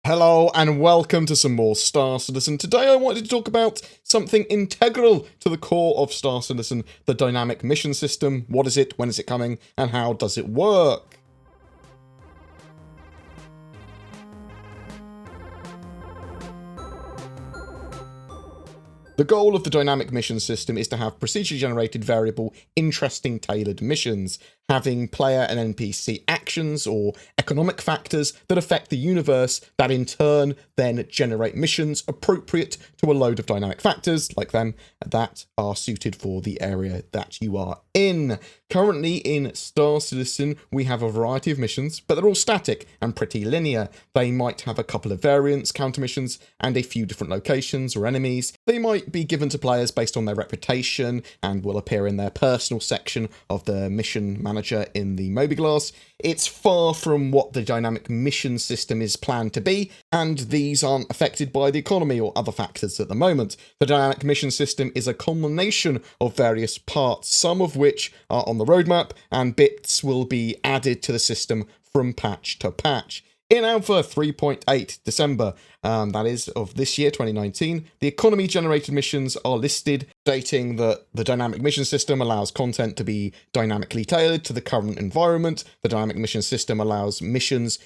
Hello and welcome to some more Star Citizen. Today I wanted to talk about something integral to the core of Star Citizen, the dynamic mission system. What is it, when is it coming, and how does it work? The goal of the dynamic mission system is to have procedurally generated variable, interesting tailored missions, having player and NPC actions or economic factors that affect the universe that in turn then generate missions appropriate to a load of dynamic factors like them that are suited for the area that you are in. Currently in Star Citizen we have a variety of missions, but they're all static and pretty linear. They might have a couple of variants, counter missions, and a few different locations or enemies. They might be given to players based on their reputation and will appear in their personal section of the mission manager in the Moby-Glass. It's far from what the dynamic mission system is planned to be, and these aren't affected by the economy or other factors at the moment. The dynamic mission system is a combination of various parts, some of which are on the roadmap, and bits will be added to the system from patch to patch. In Alpha 3.8 December, that is, of this year, 2019, the economy-generated missions are listed, stating that the dynamic mission system allows content to be dynamically tailored to the current environment. The dynamic mission system allows missions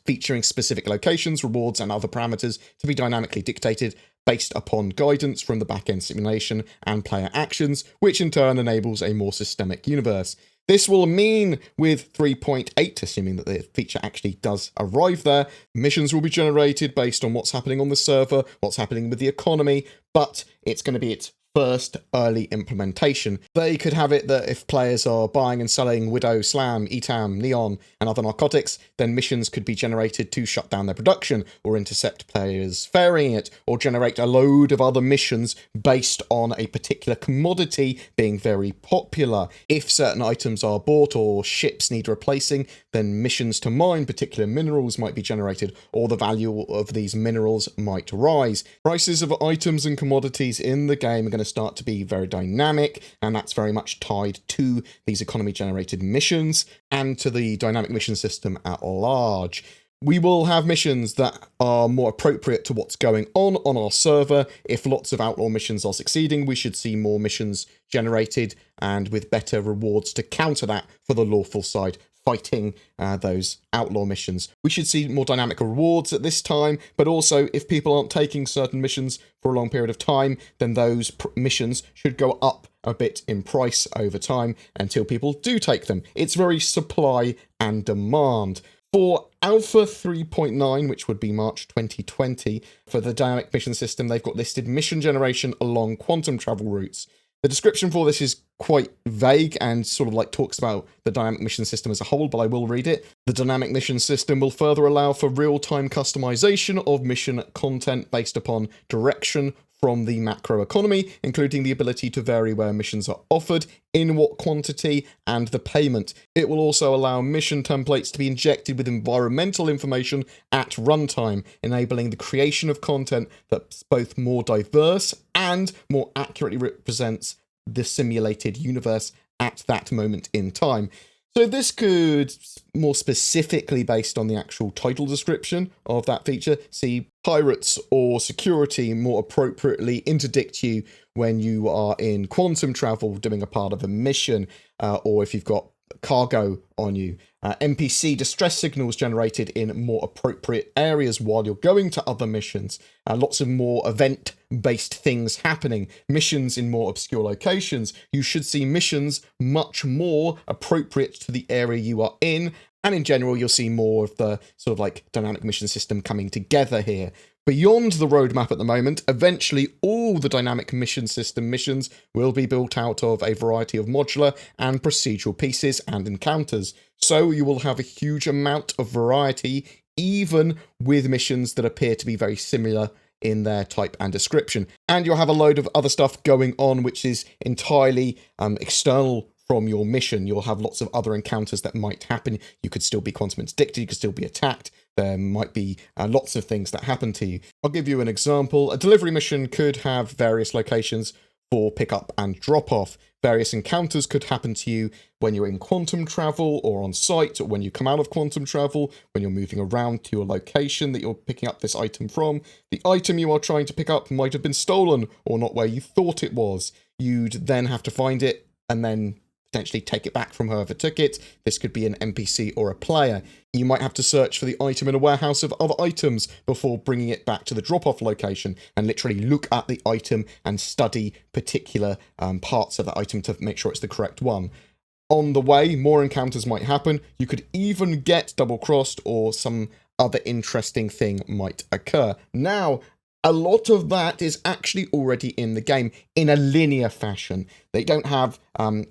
featuring specific locations, rewards, and other parameters to be dynamically dictated based upon guidance from the back-end simulation and player actions, which in turn enables a more systemic universe. This will mean with 3.8, assuming that the feature actually does arrive there, missions will be generated based on what's happening on the server, what's happening with the economy, but it's going to be its first early implementation. They could have it that if players are buying and selling Widow, Slam, Etam, Neon, and other narcotics, then missions could be generated to shut down their production, or intercept players ferrying it, or generate a load of other missions based on a particular commodity being very popular. If certain items are bought or ships need replacing, then missions to mine particular minerals might be generated, or the value of these minerals might rise. Prices of items and commodities in the game are going to start to be very dynamic, and that's very much tied to these economy generated missions and to the dynamic mission system at large. We will have missions that are more appropriate to what's going on our server. If lots of outlaw missions are succeeding, we should see more missions generated and with better rewards to counter that for the lawful side fighting those outlaw missions. We should see more dynamic rewards at this time, but also if people aren't taking certain missions for a long period of time, then those missions should go up a bit in price over time until people do take them. It's very supply and demand. For Alpha 3.9, which would be March 2020, for the dynamic mission system, they've got listed mission generation along quantum travel routes. The description for this is quite vague and sort of like talks about the dynamic mission system as a whole, but I will read it. The dynamic mission system will further allow for real-time customization of mission content based upon direction from the macro economy, including the ability to vary where missions are offered, in what quantity, and the payment. It will also allow mission templates to be injected with environmental information at runtime, enabling the creation of content that's both more diverse and more accurately represents the simulated universe at that moment in time. So this could, more specifically based on the actual title description of that feature, see pirates or security more appropriately interdict you when you are in quantum travel doing a part of a mission, or if you've got cargo on you. NPC distress signals generated in more appropriate areas while you're going to other missions. Lots of more event-based things happening. Missions in more obscure locations. You should see missions much more appropriate to the area you are in. And in general, you'll see more of the sort of like dynamic mission system coming together here. Beyond the roadmap at the moment, eventually all the dynamic mission system missions will be built out of a variety of modular and procedural pieces and encounters. So you will have a huge amount of variety, even with missions that appear to be very similar in their type and description. And you'll have a load of other stuff going on which is entirely external from your mission. You'll have lots of other encounters that might happen. You could still be quantum interdicted, you could still be attacked. There might be lots of things that happen to you. I'll give you an example. A delivery mission could have various locations for pickup and drop-off. Various encounters could happen to you when you're in quantum travel or on site, or when you come out of quantum travel, when you're moving around to your location that you're picking up this item from. The item you are trying to pick up might have been stolen or not where you thought it was. You'd then have to find it and then potentially take it back from whoever took it. This could be an NPC or a player. You might have to search for the item in a warehouse of other items before bringing it back to the drop-off location and literally look at the item and study particular parts of that item to make sure it's the correct one. On the way, more encounters might happen. You could even get double-crossed, or some other interesting thing might occur. Now, a lot of that is actually already in the game in a linear fashion. They don't have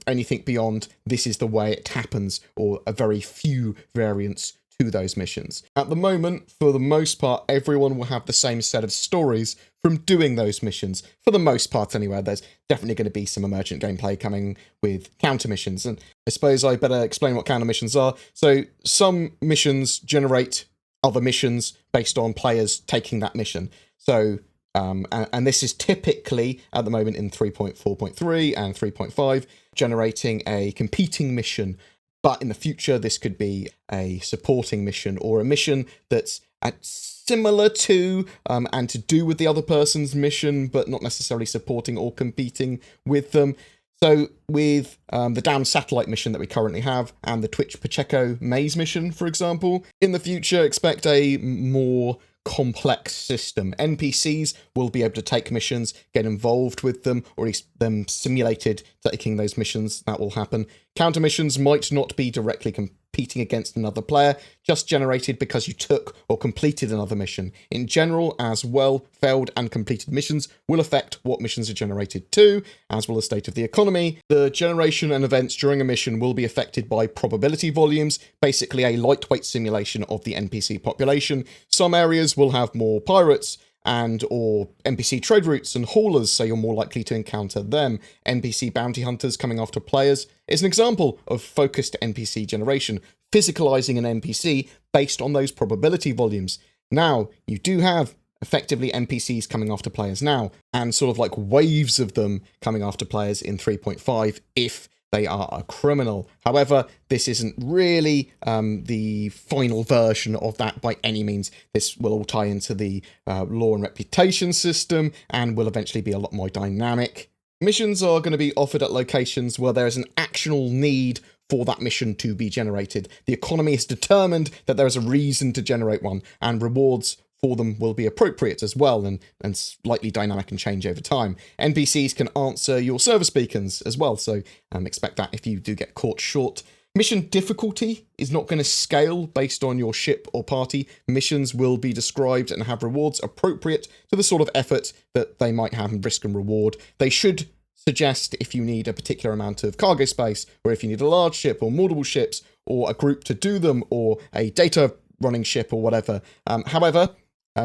anything beyond this is the way it happens, or a very few variants to those missions. At the moment, for the most part, everyone will have the same set of stories from doing those missions. For the most part anyway, there's definitely going to be some emergent gameplay coming with counter missions. And I suppose I better explain what counter missions are. So some missions generate other missions based on players taking that mission. So, and this is typically, at the moment in 3.4.3 and 3.5, generating a competing mission. But in the future, this could be a supporting mission, or a mission that's similar to and to do with the other person's mission, but not necessarily supporting or competing with them. So with the downed satellite mission that we currently have, and the Twitch Pacheco maze mission, for example, in the future, expect a more complex system. NPCs will be able to take missions, get involved with them, or at least them simulated taking those missions. That will happen. Counter missions might not be directly competing against another player, just generated because you took or completed another mission. In general, as well, failed and completed missions will affect what missions are generated too, as will the state of the economy. The generation and events during a mission will be affected by probability volumes, basically a lightweight simulation of the NPC population. Some areas will have more pirates and or NPC trade routes and haulers, so you're more likely to encounter them. NPC bounty hunters coming after players is an example of focused NPC generation, physicalizing an NPC based on those probability volumes. Now, you do have effectively NPCs coming after players now, and sort of like waves of them coming after players in 3.5 if they are a criminal. However, this isn't really the final version of that by any means. This will all tie into the law and reputation system and will eventually be a lot more dynamic. Missions are going to be offered at locations where there is an actual need for that mission to be generated. The economy is determined that there is a reason to generate one, and rewards for them will be appropriate as well, and slightly dynamic and change over time. NPCs can answer your service beacons as well, so expect that if you do get caught short. Mission difficulty is not going to scale based on your ship or party. Missions will be described and have rewards appropriate to the sort of effort that they might have in risk and reward. They should suggest if you need a particular amount of cargo space, or if you need a large ship or multiple ships, or a group to do them, or a data running ship or whatever. However,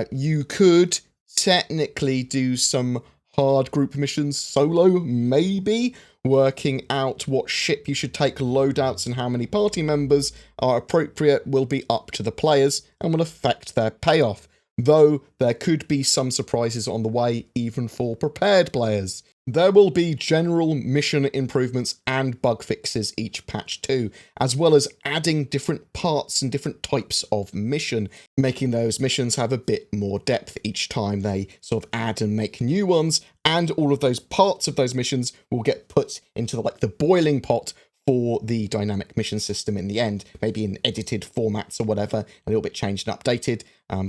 you could technically do some hard group missions solo, maybe, working out what ship you should take, loadouts, and how many party members are appropriate will be up to the players and will affect their payoff, though there could be some surprises on the way even for prepared players. There will be general mission improvements and bug fixes each patch too, as well as adding different parts and different types of mission, making those missions have a bit more depth each time they sort of add and make new ones, and all of those parts of those missions will get put into the boiling pot for the dynamic mission system in the end, maybe in edited formats or whatever, a little bit changed and updated,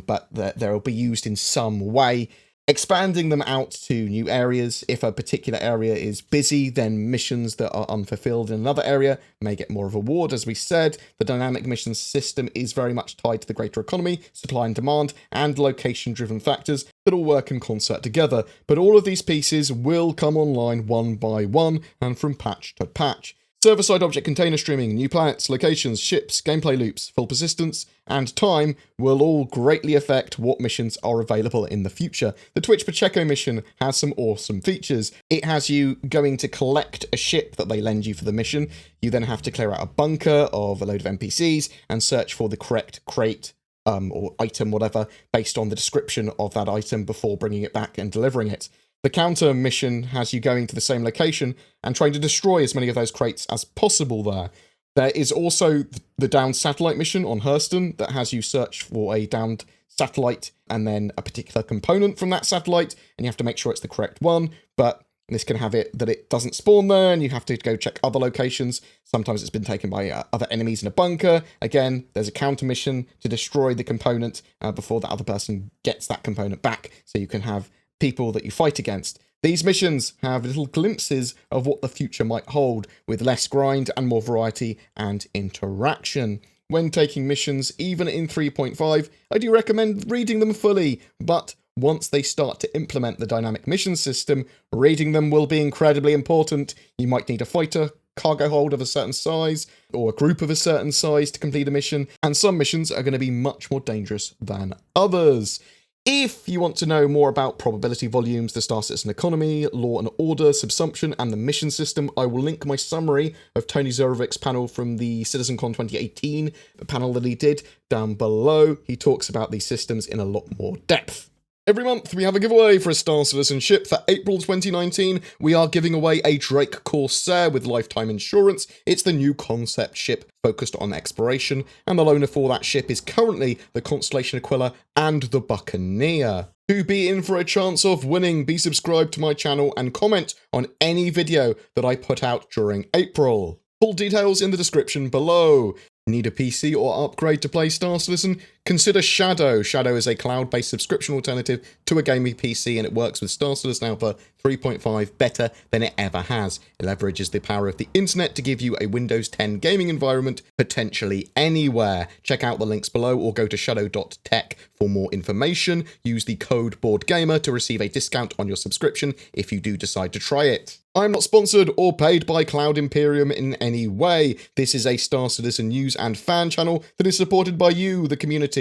but they'll be used in some way. Expanding them out to new areas. If a particular area is busy, then missions that are unfulfilled in another area may get more of a reward. As we said, the dynamic mission system is very much tied to the greater economy, supply and demand, and location-driven factors that all work in concert together. But all of these pieces will come online one by one and from patch to patch. Server-side object container streaming, new planets, locations, ships, gameplay loops, full persistence, and time will all greatly affect what missions are available in the future. The Twitch Pacheco mission has some awesome features. It has you going to collect a ship that they lend you for the mission. You then have to clear out a bunker of a load of NPCs and search for the correct crate or item, whatever, based on the description of that item before bringing it back and delivering it. The counter mission has you going to the same location and trying to destroy as many of those crates as possible there. There is also the downed satellite mission on Hurston that has you search for a downed satellite and then a particular component from that satellite, and you have to make sure it's the correct one, but this can have it that it doesn't spawn there, and you have to go check other locations. Sometimes it's been taken by other enemies in a bunker. Again, there's a counter mission to destroy the component before the other person gets that component back, so you can have people that you fight against. These missions have little glimpses of what the future might hold, with less grind and more variety and interaction. When taking missions, even in 3.5, I do recommend reading them fully, but once they start to implement the dynamic mission system, reading them will be incredibly important. You might need a fighter, cargo hold of a certain size, or a group of a certain size to complete a mission, and some missions are going to be much more dangerous than others. If you want to know more about probability volumes, the Star Citizen economy, law and order, subsumption, and the mission system, I will link my summary of Tony Zorovik's panel from the CitizenCon 2018 panel that he did down below. He talks about these systems in a lot more depth. Every month we have a giveaway for a Star Citizen ship. For April 2019, we are giving away a Drake Corsair with lifetime insurance. It's the new concept ship focused on exploration, and the loaner for that ship is currently the Constellation Aquila and the Buccaneer. To be in for a chance of winning, be subscribed to my channel and comment on any video that I put out during April. Full details in the description below. Need a PC or upgrade to play Star Citizen? Consider Shadow. Shadow is a cloud-based subscription alternative to a gaming PC, and it works with Star Citizen Alpha 3.5 better than it ever has. It leverages the power of the internet to give you a Windows 10 gaming environment, potentially anywhere. Check out the links below or go to shadow.tech for more information. Use the code BoredGamer to receive a discount on your subscription if you do decide to try it. I'm not sponsored or paid by Cloud Imperium in any way. This is a Star Citizen news and fan channel that is supported by you, the community.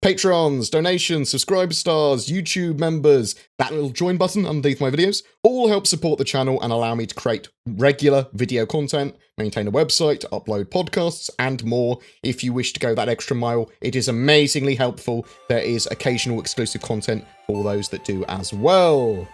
Patrons, donations, subscriber stars, YouTube members, that little join button underneath my videos, all help support the channel and allow me to create regular video content, maintain a website, upload podcasts, and more. If you wish to go that extra mile, it is amazingly helpful. There is occasional exclusive content for those that do as well.